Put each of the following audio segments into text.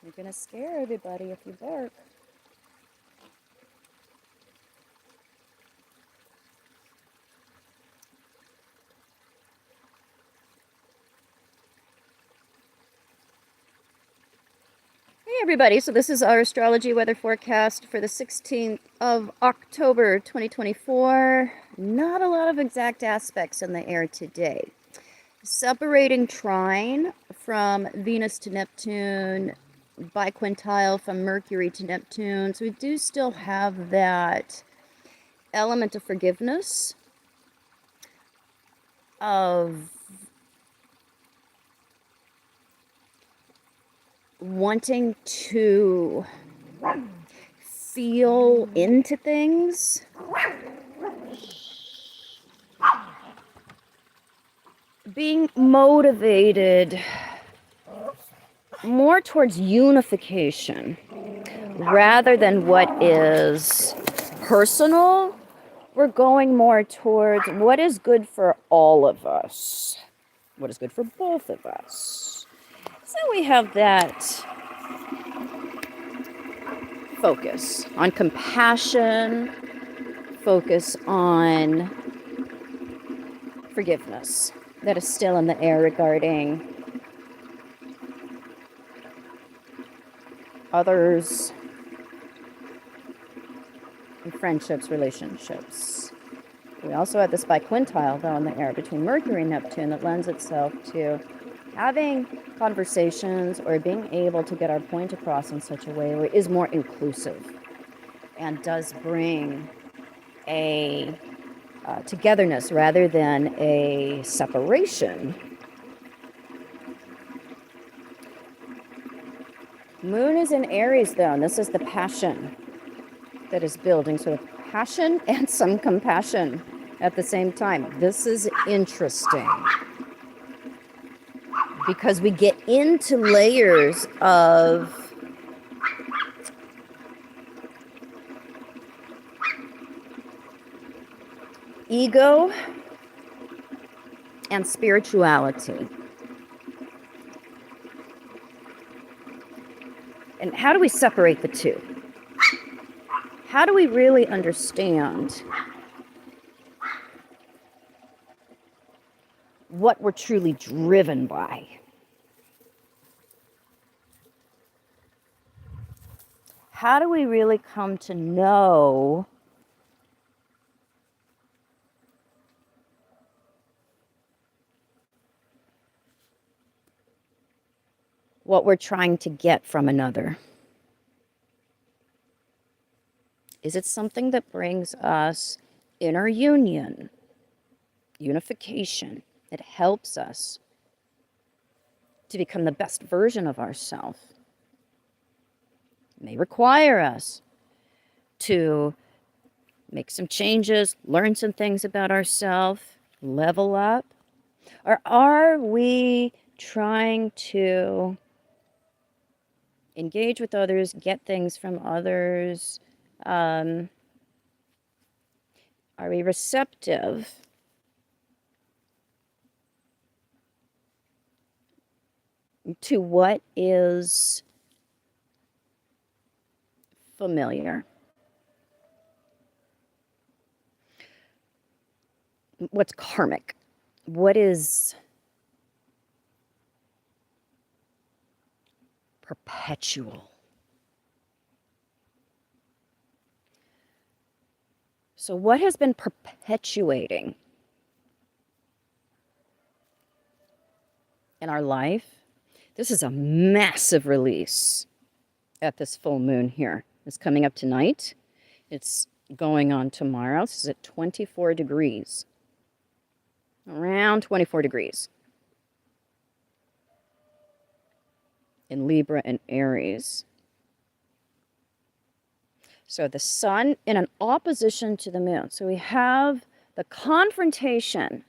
You're going to scare everybody if you bark. Hey everybody, so this is our astrology weather forecast for the 16th of October 2024. Not a lot of exact aspects in the air today. Separating trine from Venus to Neptune, biquintile from Mercury to Neptune. So we do still have that element of forgiveness, of wanting to feel into things, being motivated more towards unification rather than what is personal. We're going more towards what is good for all of us, what is good for both of us. So we have that focus on compassion, focus on forgiveness that is still in the air regarding others and friendships, relationships. We also have this biquintile, though, in the air between Mercury and Neptune that lends itself to having conversations or being able to get our point across in such a way where it is more inclusive and does bring a togetherness rather than a separation. Moon is in Aries, though, and this is the passion that is building, sort of passion and some compassion at the same time. This is interesting because we get into layers of ego and spirituality. And how do we separate the two? How do we really understand what we're truly driven by? How do we really come to know what we're trying to get from another? Is it something that brings us inner union, unification? It helps us to become the best version of ourselves. It may require us to make some changes, learn some things about ourselves, level up. Or are we trying to engage with others, get things from others? Are we receptive to what is familiar? What's karmic? What is perpetual? So what has been perpetuating in our life? This is a massive release at this full moon here. It's coming up tonight. It's going on tomorrow. This is at 24 degrees. Around 24 degrees. In Libra and Aries. So the sun in an opposition to the moon. So we have the confrontation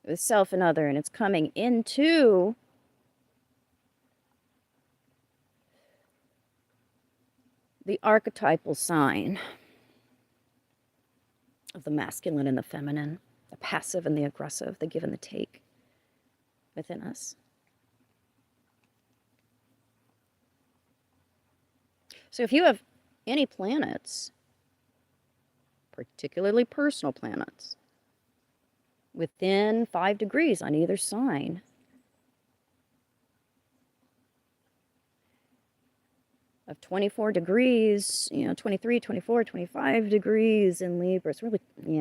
with self and other, and it's coming into the archetypal sign of the masculine and the feminine, the passive and the aggressive, the give and the take within us. So if you have any planets, particularly personal planets, within 5 degrees on either sign, of 24 degrees, 23, 24, 25 degrees in Libra. It's really,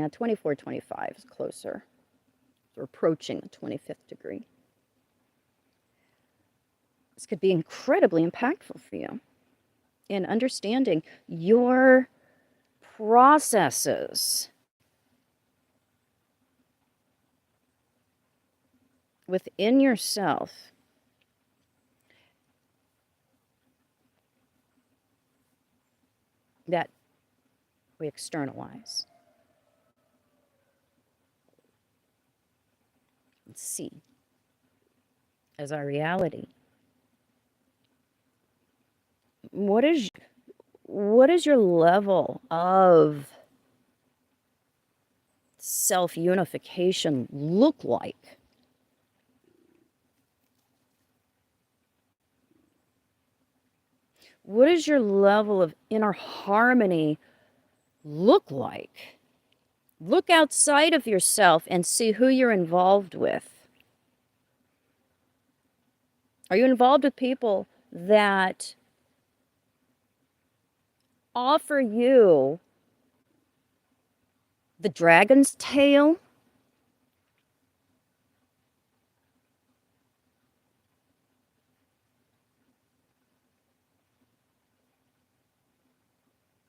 24, 25 is closer. We're approaching the 25th degree. This could be incredibly impactful for you in understanding your processes within yourself that we externalize. And see as our reality. What is your level of self-unification look like? What does your level of inner harmony look like? Look outside of yourself and see who you're involved with. Are you involved with people that offer you the dragon's tail?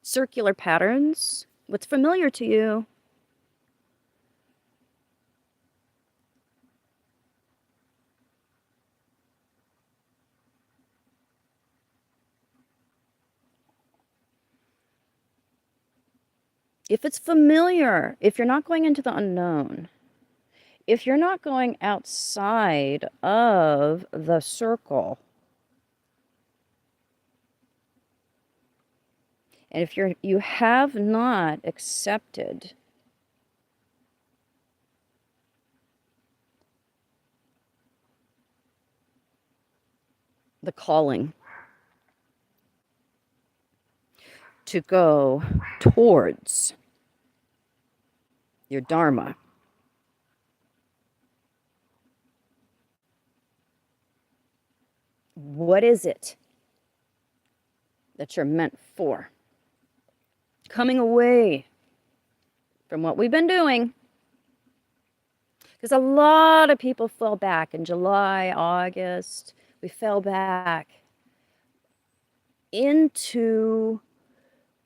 Circular patterns? What's familiar to you? If it's familiar, if you're not going into the unknown, if you're not going outside of the circle, and if you have not accepted the calling to go towards your dharma, what is it that you're meant for? Coming away from what we've been doing. Because a lot of people fell back in July, August. We fell back into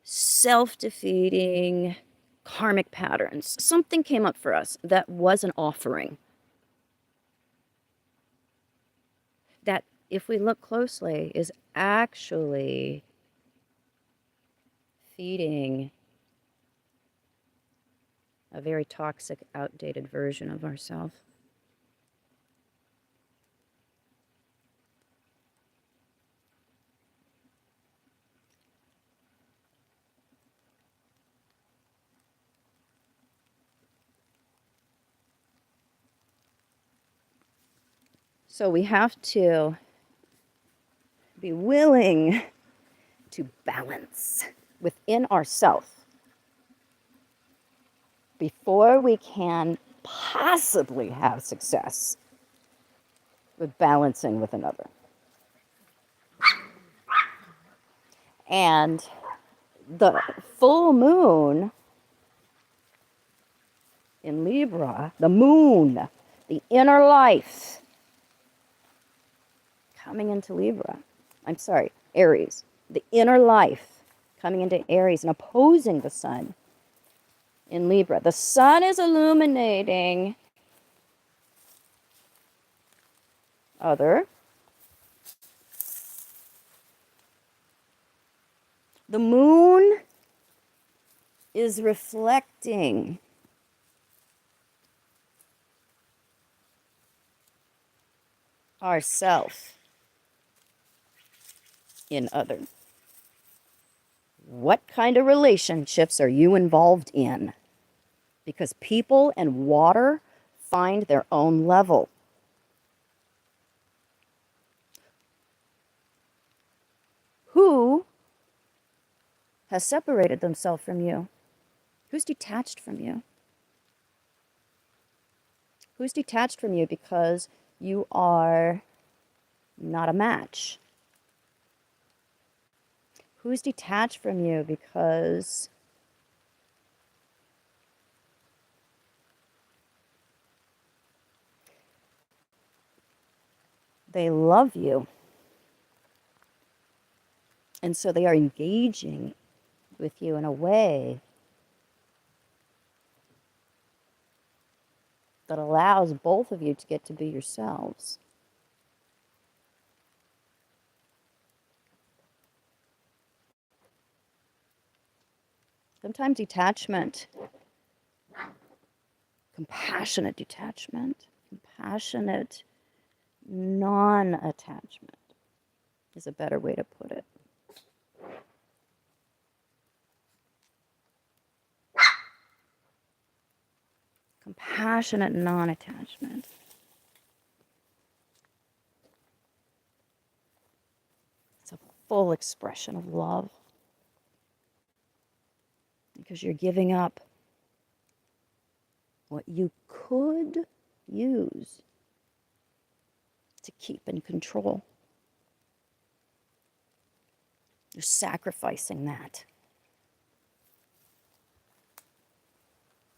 self-defeating karmic patterns. Something came up for us that was an offering. That, if we look closely, is actually feeding a very toxic, outdated version of ourselves. So we have to be willing to balance within ourselves before we can possibly have success with balancing with another. And the full moon in Libra, the moon, the inner life, coming into Libra. I'm sorry, Aries. The inner life coming into Aries and opposing the sun in Libra. The sun is illuminating other. The moon is reflecting ourself in other. What kind of relationships are you involved in? Because people and water find their own level. Who has separated themselves from you? Who's detached from you? Who's detached from you because you are not a match? Who's detached from you because they love you? And so they are engaging with you in a way that allows both of you to get to be yourselves. Sometimes detachment, compassionate detachment, compassionate non-attachment is a better way to put it. Compassionate non-attachment. It's a full expression of love because you're giving up what you could use to keep in control. You're sacrificing that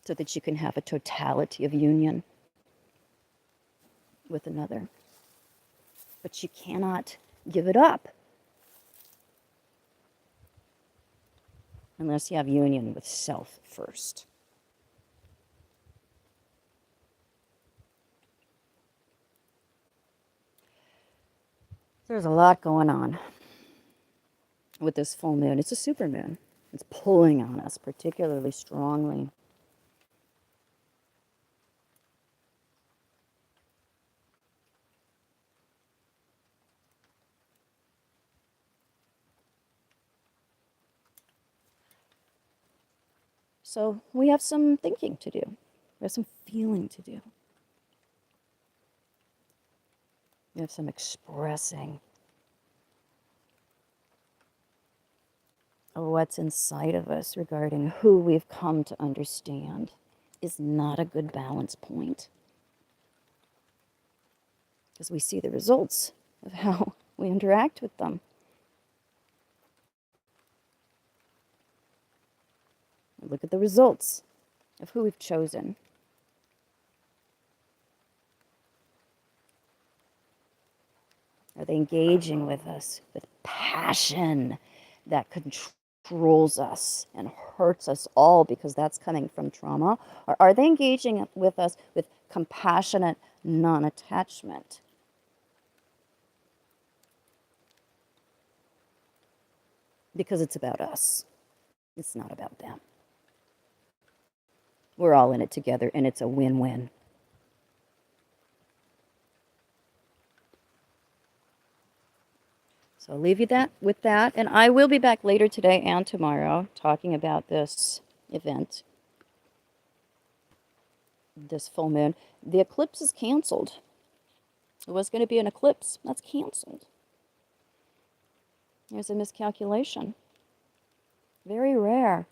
so that you can have a totality of union with another. But you cannot give it up unless you have union with self first. There's a lot going on with this full moon. It's a supermoon. It's pulling on us particularly strongly. So we have some thinking to do. We have some feeling to do. We have some expressing of what's inside of us regarding who we've come to understand is not a good balance point. Because we see the results of how we interact with them. Look at the results of who we've chosen. Are they engaging with us with passion that controls us and hurts us all because that's coming from trauma? Or are they engaging with us with compassionate non-attachment? Because it's about us. It's not about them. We're all in it together, and it's a win-win. So I'll leave you with that, and I will be back later today and tomorrow talking about this event, this full moon. The eclipse is canceled. It was going to be an eclipse. That's canceled. There's a miscalculation. Very rare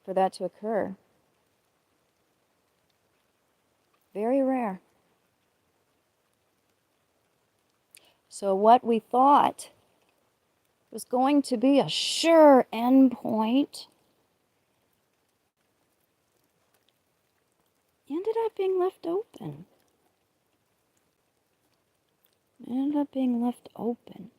for that to occur. Very rare. So what we thought was going to be a sure endpoint ended up being left open. Ended up being left open.